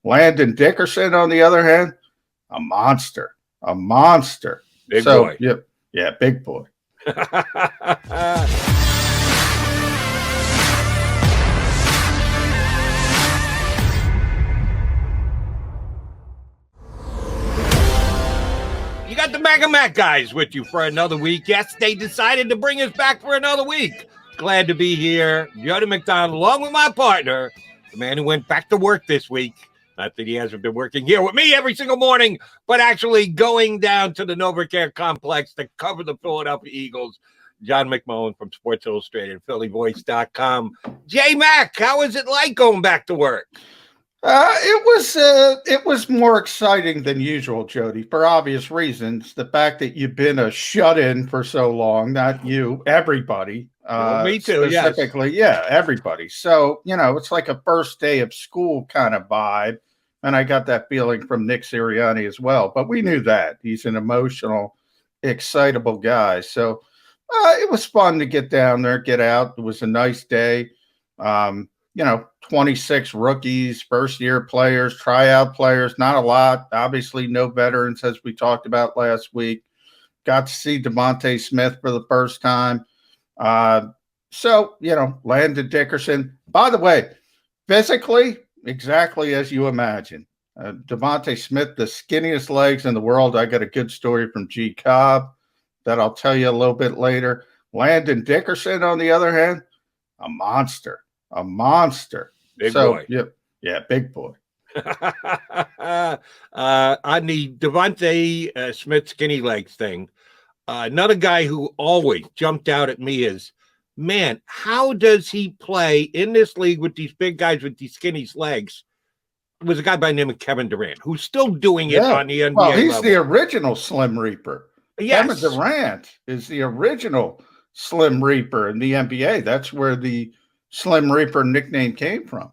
Landon Dickerson, on the other hand, a monster, a monster. Big So, boy. yep, yeah, big boy. You got the Mega Mac guys with you for another week. Yes, they decided to bring us back for another week. Glad to be here. Jody McDonald, along with my partner, the man who went back to work this week. Not that he hasn't been working here with me every single morning, but actually going down to the NovaCare complex to cover the Philadelphia Eagles. John McMullen from Sports Illustrated, PhillyVoice.com. J-Mac, how is it like going back to work? It was more exciting than usual, Jody, for obvious reasons. The fact that you've been a shut-in for so long, not you, everybody. Well, me too, specifically, yes. Yeah, everybody. So, it's like a first day of school kind of vibe. And I got that feeling from Nick Sirianni as well. But we knew that. He's an emotional, excitable guy. So it was fun to get down there, get out. It was a nice day. 26 rookies, first-year players, tryout players, not a lot. Obviously, no veterans, as we talked about last week. Got to see Devonta Smith for the first time. Landon Dickerson. By the way, physically, exactly as you imagine. Devonta Smith, the skinniest legs in the world. I got a good story from JAKIB that I'll tell you a little bit later. Landon Dickerson, on the other hand, a monster. A monster. Big boy. Yep. Yeah, big boy. On the Devonta Smith skinny legs thing, another guy who always jumped out at me is, man, how does he play in this league with these big guys with these skinny legs? It was a guy by the name of Kevin Durant, who's still doing it on the NBA Well, he's level. the original Slim Reaper. Yes. Kevin Durant is the original Slim Reaper in the NBA. That's where the Slim Reaper nickname came from.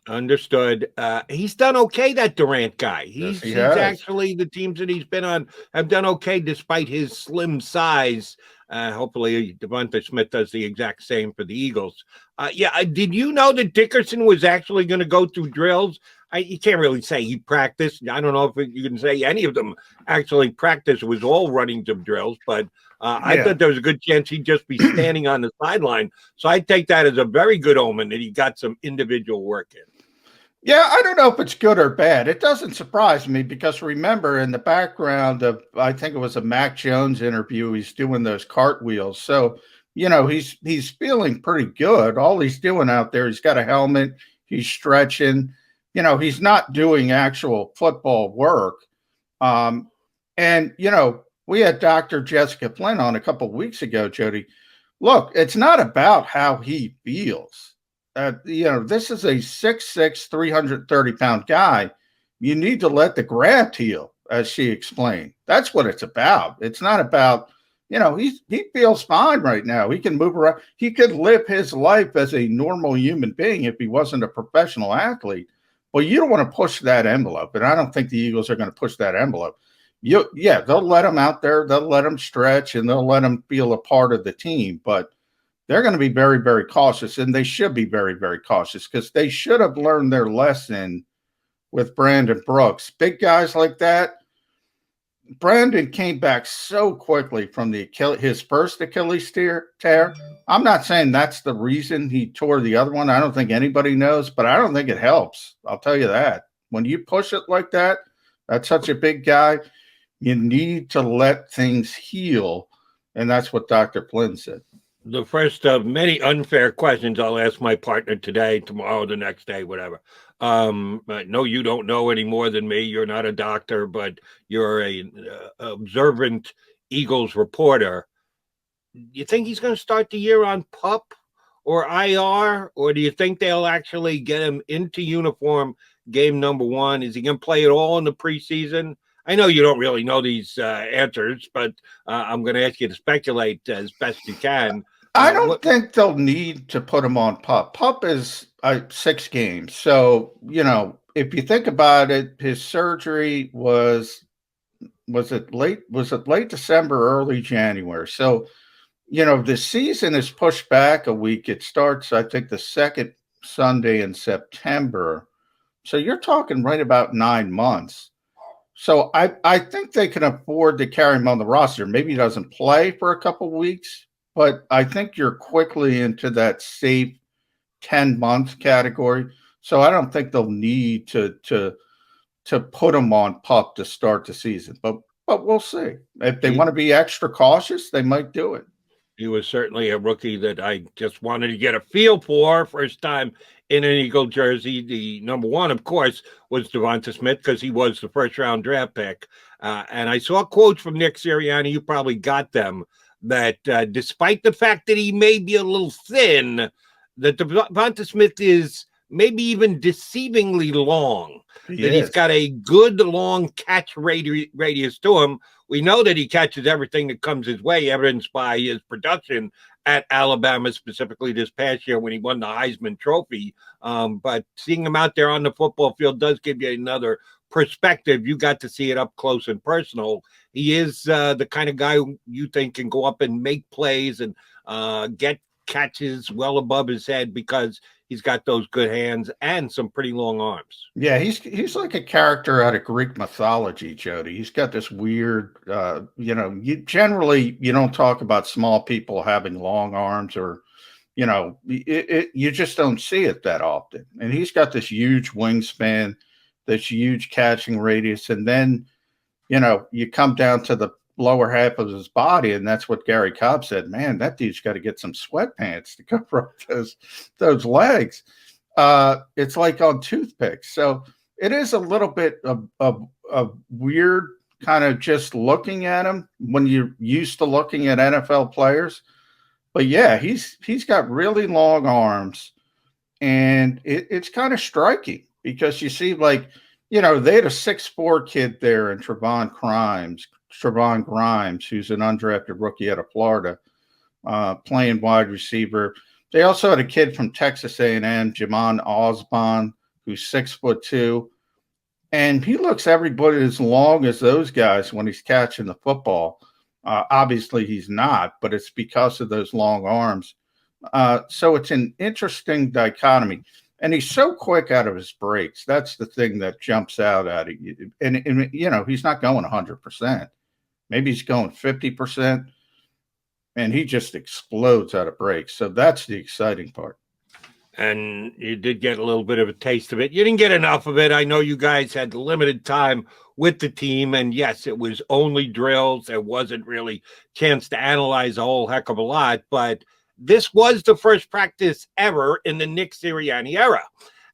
Understood. He's done okay, that Durant guy. He's actually, the teams that he's been on have done okay despite his slim size. Hopefully Devonta Smith does the exact same for the Eagles. Did you know that Dickerson was actually going to go through drills? You can't really say he practiced. I don't know if you can say any of them actually practiced. It was all runnings of drills, but I thought there was a good chance he'd just be standing on the sideline. So I take that as a very good omen that he got some individual work in. Yeah, I don't know if it's good or bad. It doesn't surprise me because remember in the background of, I think it was a Mac Jones interview, he's doing those cartwheels. So, he's feeling pretty good. All he's doing out there, he's got a helmet, he's stretching. He's not doing actual football work. We had Dr. Jessica Flynn on a couple of weeks ago, Jody. Look, it's not about how he feels. This is a 6'6", 330-pound guy. You need to let the graft heal, as she explained. That's what it's about. It's not about, he feels fine right now. He can move around. He could live his life as a normal human being if he wasn't a professional athlete. Well, you don't want to push that envelope, and I don't think the Eagles are going to push that envelope. They'll let him out there, they'll let him stretch, and they'll let him feel a part of the team. But they're going to be very, very cautious, and they should be very, very cautious because they should have learned their lesson with Brandon Brooks. Big guys like that. Brandon came back so quickly from his first Achilles tear. I'm not saying that's the reason he tore the other one. I don't think anybody knows, but I don't think it helps. I'll tell you that. When you push it like that, that's such a big guy, you need to let things heal, and that's what Dr. Flynn said. The first of many unfair questions I'll ask my partner today, tomorrow, the next day, whatever. I know you don't know any more than me. You're not a doctor, but you're a observant Eagles reporter. You think he's going to start the year on PUP or IR, or do you think they'll actually get him into uniform game number one? Is he going to play it all in the preseason? I know you don't really know these answers, but I'm going to ask you to speculate as best you can. I don't think they'll need to put him on PUP. PUP is 6 games. So, if you think about it, his surgery was it late December, early January? So, the season is pushed back a week. It starts, I think, the second Sunday in September. So you're talking right about 9 months. So I think they can afford to carry him on the roster. Maybe he doesn't play for a couple weeks, but I think you're quickly into that safe 10-month category. So I don't think they'll need to put him on pup to start the season. But we'll see. If they want to be extra cautious, they might do it. He was certainly a rookie that I just wanted to get a feel for. First time in an Eagle jersey. The number one, of course, was Devonta Smith because he was the first round draft pick. And I saw quotes from Nick Sirianni. You probably got them. That despite the fact that he may be a little thin, that Devonta Smith is maybe even deceivingly long. He's got a good long catch radius to him. We know that he catches everything that comes his way, evidenced by his production at Alabama, specifically this past year when he won the Heisman Trophy. But seeing him out there on the football field does give you another perspective. You got to see it up close and personal. He is the kind of guy who you think can go up and make plays and get catches well above his head because he's got those good hands and some pretty long arms. Yeah, he's like a character out of Greek mythology, Jody. He's got this weird, you don't talk about small people having long arms or, you just don't see it that often. And he's got this huge wingspan, this huge catching radius. And then, you come down to the lower half of his body, and that's what Gary Cobb said. Man, that dude's got to get some sweatpants to cover up those legs. It's like on toothpicks. So it is a little bit of weird kind of just looking at him when you're used to looking at NFL players. But yeah, he's got really long arms, and it's kind of striking because you see, like, they had a 6'4" kid there in Trevon Grimes, who's an undrafted rookie out of Florida, playing wide receiver. They also had a kid from Texas A&M, Jamon Osborne, who's 6'2", and he looks every bit as long as those guys when he's catching the football. Obviously, he's not, but it's because of those long arms. So it's an interesting dichotomy. And he's so quick out of his breaks. That's the thing that jumps out at you. And he's not going 100%. Maybe he's going 50%. And he just explodes out of breaks. So that's the exciting part. And you did get a little bit of a taste of it. You didn't get enough of it. I know you guys had limited time with the team. And yes, it was only drills. There wasn't really a chance to analyze a whole heck of a lot. But this was the first practice ever in the Nick Sirianni era.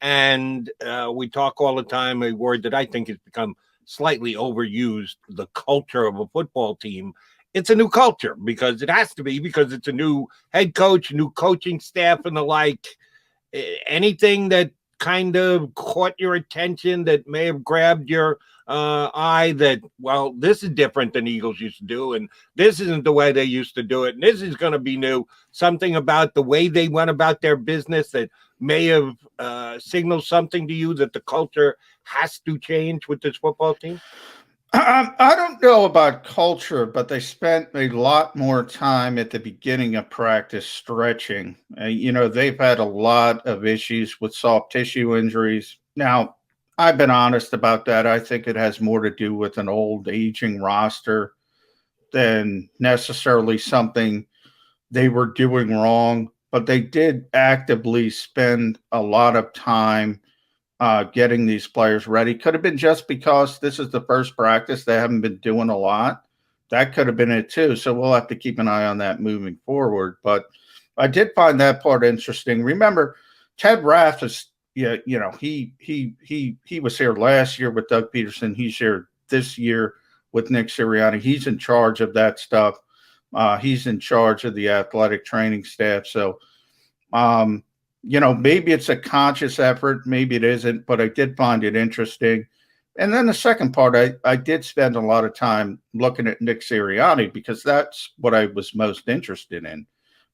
And we talk all the time, a word that I think has become slightly overused, the culture of a football team. It's a new culture because it has to be, because it's a new head coach, new coaching staff and the like. Anything that kind of caught your attention that may have grabbed your eye that, well, this is different than Eagles used to do, and this isn't the way they used to do it, and this is going to be new. Something about the way they went about their business that may have signaled something to you that the culture has to change with this football team? I don't know about culture, but they spent a lot more time at the beginning of practice stretching. They've had a lot of issues with soft tissue injuries. Now, I've been honest about that. I think it has more to do with an old aging roster than necessarily something they were doing wrong. But they did actively spend a lot of time getting these players ready. Could have been just because this is the first practice. They haven't been doing a lot. That could have been it too. So we'll have to keep an eye on that moving forward. But I did find that part interesting. Remember, Ted Rath is, he was here last year with Doug Peterson. He's here this year with Nick Sirianni. He's in charge of that stuff. He's in charge of the athletic training staff. So, maybe it's a conscious effort, maybe it isn't, but I did find it interesting. And then the second part, I did spend a lot of time looking at Nick Sirianni because that's what I was most interested in,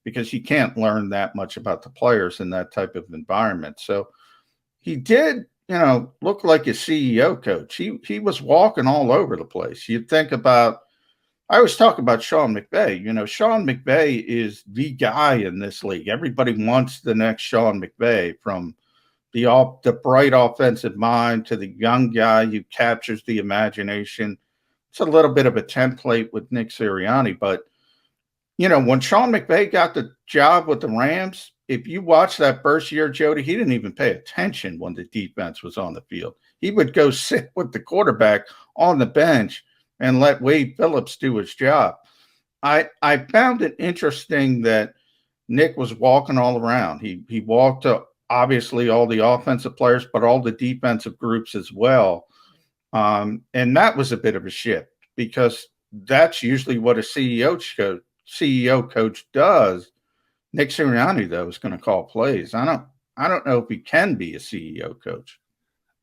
because you can't learn that much about the players in that type of environment. So he did, look like a CEO coach. He was walking all over the place. You'd think about, I always talk about Sean McVay. Sean McVay is the guy in this league. Everybody wants the next Sean McVay, from, the bright offensive mind to the young guy who captures the imagination. It's a little bit of a template with Nick Sirianni, but when Sean McVay got the job with the Rams, if you watch that first year, Jody, he didn't even pay attention when the defense was on the field. He would go sit with the quarterback on the bench and let Wade Phillips do his job. I found it interesting that Nick was walking all around. He walked to obviously all the offensive players, but all the defensive groups as well. And that was a bit of a shift because that's usually what a CEO coach does. Nick Sirianni, though, is going to call plays. I don't know if he can be a CEO coach.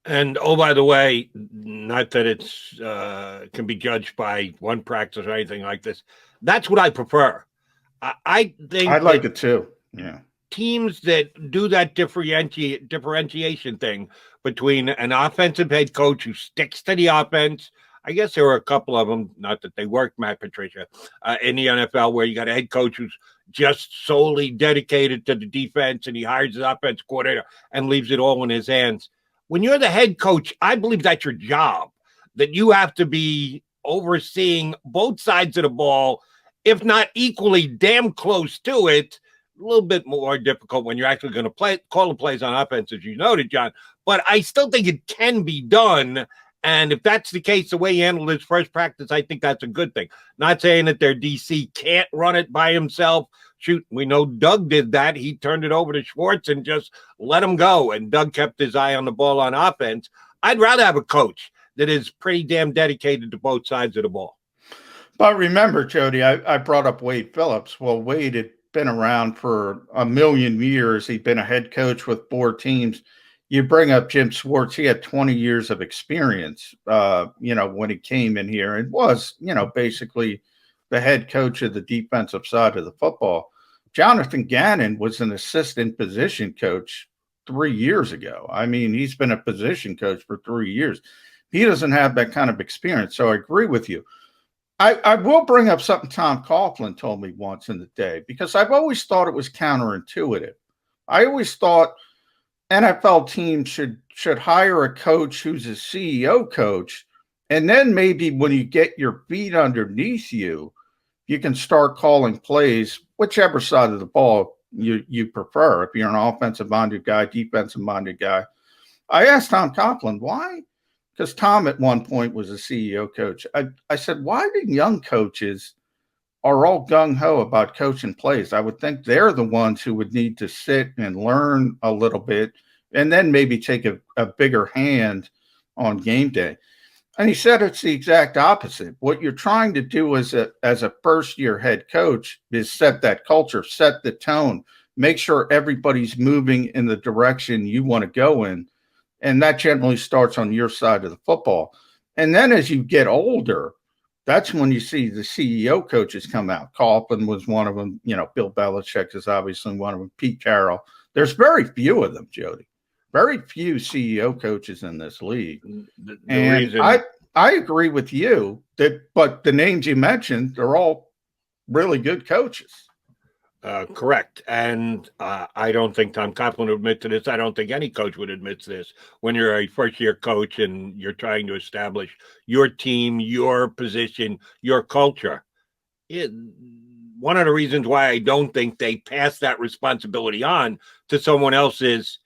And by the way, not that it's can be judged by one practice or anything like this. That's what I prefer. I think I like it too. Yeah. Teams that do that differentiation thing between an offensive head coach who sticks to the offense. I guess there were a couple of them, not that they worked, Matt Patricia, in the NFL where you got a head coach who's just solely dedicated to the defense and he hires his offense coordinator and leaves it all in his hands. When you're the head coach, I believe that's your job, that you have to be overseeing both sides of the ball, if not equally damn close to it. A little bit more difficult when you're actually going to call the plays on offense, as you noted, John. But I still think it can be done. And if that's the case, the way he handled his first practice, I think that's a good thing. Not saying that their DC can't run it by himself. Shoot, we know Doug did that. He turned it over to Schwartz and just let him go. And Doug kept his eye on the ball on offense. I'd rather have a coach that is pretty damn dedicated to both sides of the ball. But remember, Jody, I brought up Wade Phillips. Well, Wade had been around for a million years. He'd been a head coach with 4 teams. You bring up Jim Schwartz, he had 20 years of experience, when he came in here and was, basically the head coach of the defensive side of the football. Jonathan Gannon was an assistant position coach 3 years ago. I mean, he's been a position coach for 3 years. He doesn't have that kind of experience. So I agree with you. I will bring up something Tom Coughlin told me once in the day, because I've always thought it was counterintuitive. I always thought NFL teams should hire a coach who's a CEO coach, and then maybe when you get your feet underneath you, you can start calling plays, whichever side of the ball you prefer. If you're an offensive-minded guy, defensive-minded guy. I asked Tom Coughlin, why? Because Tom at one point was a CEO coach. I said, why do young coaches are all gung-ho about coaching plays? I would think they're the ones who would need to sit and learn a little bit and then maybe take a bigger hand on game day. And he said it's the exact opposite. What you're trying to do as a first-year head coach is set that culture, set the tone, make sure everybody's moving in the direction you want to go in. And that generally starts on your side of the football. And then as you get older, that's when you see the CEO coaches come out. Coughlin was one of them. Bill Belichick is obviously one of them. Pete Carroll. There's very few of them, Jody. Very few CEO coaches in this league. I agree with you but the names you mentioned, they're all really good coaches. Correct. And I don't think Tom Coughlin would admit to this. I don't think any coach would admit to this. When you're a first-year coach and you're trying to establish your team, your position, your culture, one of the reasons why I don't think they pass that responsibility on to someone else is,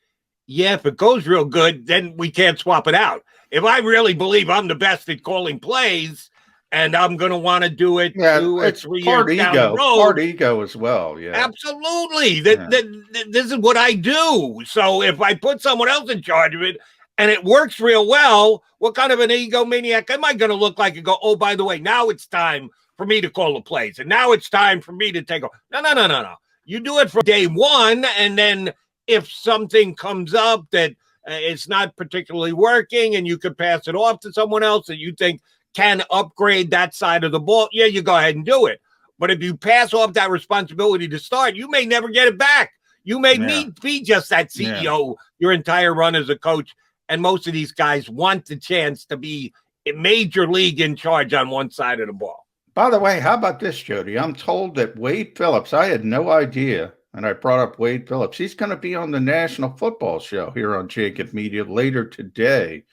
if it goes real good, then we can't swap it out. If I really believe I'm the best at calling plays, and I'm going to want to do it 2 or 3 years down the road. Part ego as well, yeah. Absolutely. This is what I do. So if I put someone else in charge of it and it works real well, what kind of an egomaniac am I going to look like and go, oh, by the way, now it's time for me to call the plays, and now it's time for me to take over. No. You do it for day one, and then if something comes up that it's not particularly working and you could pass it off to someone else that you think can upgrade that side of the ball, you go ahead and do it. But if you pass off that responsibility to start, you may never get it back. You may be just that CEO your entire run as a coach. And most of these guys want the chance to be a major league in charge on one side of the ball. By the way, how about this, Jody? I'm told that Wade Phillips, I had no idea and I brought up Wade Phillips. He's going to be on the National Football Show here on JAKIB Media later today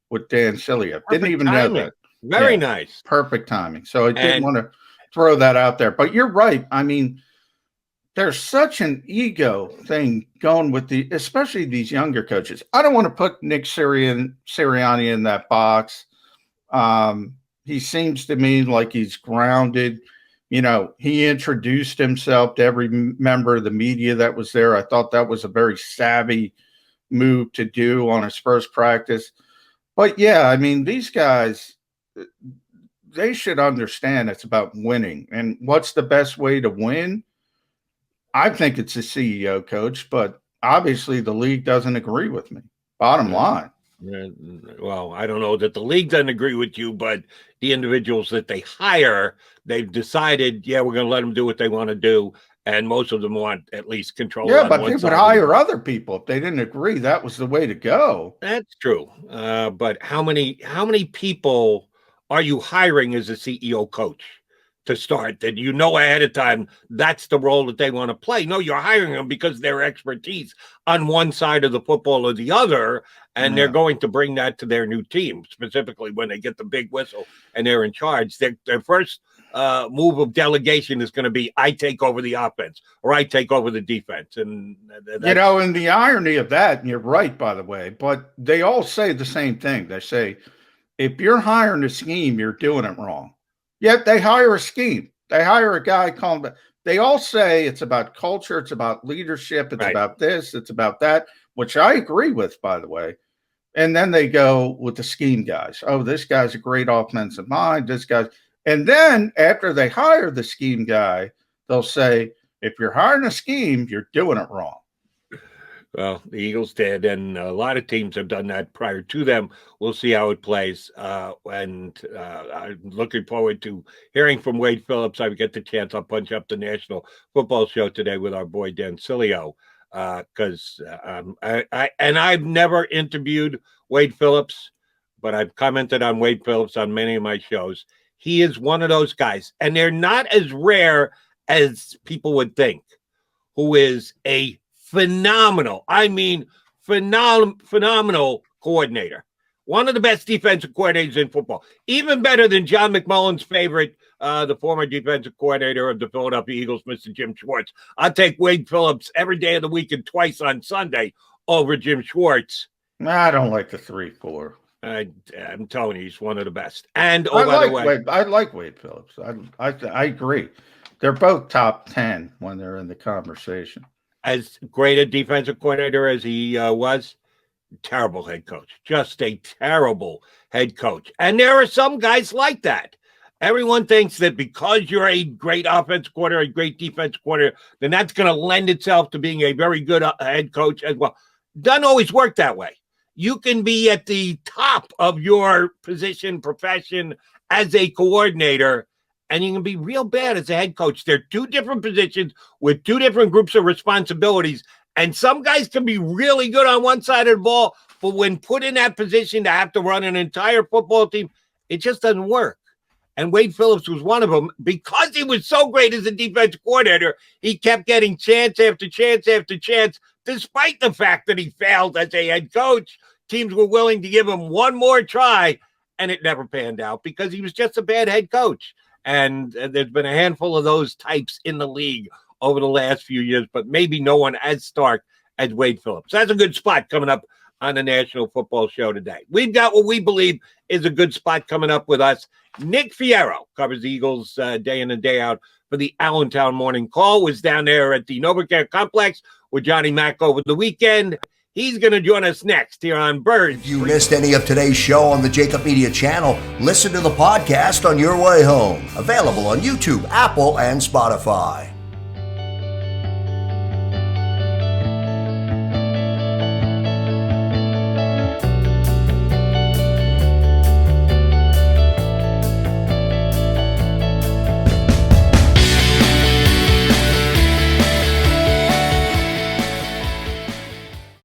with Dan Sileo. Didn't even know that. Very nice. Perfect timing. So I didn't want to throw that out there. But you're right. I mean, there's such an ego thing going with especially these younger coaches. I don't want to put Nick Sirianni in that box. He seems to me like he's grounded. You know, he introduced himself to every member of the media that was there. I thought that was a very savvy move to do on his first practice. But yeah, I mean, these guys, they should understand it's about winning. And what's the best way to win? I think it's a CEO coach, but obviously the league doesn't agree with me. Bottom line. Well, I don't know that the league doesn't agree with you, but the individuals that they hire, they've decided, we're going to let them do what they want to do. And most of them want at least control. Yeah, but they would hire other people if they didn't agree. That was the way to go. That's true. But how many people are you hiring as a CEO coach to start that you know ahead of time that's the role that they want to play? No, you're hiring them because their expertise on one side of the football or the other, and they're going to bring that to their new team, specifically when they get the big whistle and they're in charge. Their first move of delegation is going to be, I take over the offense or I take over the defense. And and the irony of that, and you're right, by the way, but they all say the same thing. They say, if you're hiring a scheme, you're doing it wrong. Yet they hire a scheme. They hire a guy called. They all say it's about culture, it's about leadership, it's about this, it's about that, which I agree with, by the way. And then they go with the scheme guys. Oh, this guy's a great offensive mind. This guy's, and then after they hire the scheme guy, they'll say, if you're hiring a scheme, you're doing it wrong. Well, the Eagles did, and a lot of teams have done that prior to them. We'll see how it plays. I'm looking forward to hearing from Wade Phillips. I get the chance. I'll punch up the National Football Show today with our boy Dan Sileo, because I've never interviewed Wade Phillips, but I've commented on Wade Phillips on many of my shows. He is one of those guys, and they're not as rare as people would think, who is a phenomenal coordinator. One of the best defensive coordinators in football. Even better than John McMullen's favorite, the former defensive coordinator of the Philadelphia Eagles, Mr. Jim Schwartz. I'll take Wade Phillips every day of the week and twice on Sunday over Jim Schwartz. I don't like the 3-4. I'm telling you, he's one of the best. And I like Wade Phillips. I agree. They're both top 10 when they're in the conversation. As great a defensive coordinator as he was, terrible head coach. Just a terrible head coach. And there are some guys like that. Everyone thinks that because you're a great offensive coordinator, a great defensive coordinator, then that's going to lend itself to being a very good head coach as well. Doesn't always work that way. You can be at the top of your position, profession as a coordinator, and you can be real bad as a head coach. They're two different positions with two different groups of responsibilities. And some guys can be really good on one side of the ball, but when put in that position to have to run an entire football team, it just doesn't work. And Wade Phillips was one of them. Because he was so great as a defensive coordinator, he kept getting chance after chance after chance, despite the fact that he failed as a head coach. Teams were willing to give him one more try, and it never panned out because he was just a bad head coach. And there's been a handful of those types in the league over the last few years, but maybe no one as stark as Wade Phillips. That's a good spot coming up on the National Football Show today. We've got what we believe is a good spot coming up with us. Nick Fierro covers the Eagles day in and day out for the Allentown Morning Call. Was down there at the NovaCare Complex with Johnny Mack over the weekend. He's going to join us next here on Birds. If you missed any of today's show on the JAKIB Media channel, listen to the podcast on your way home. Available on YouTube, Apple, and Spotify.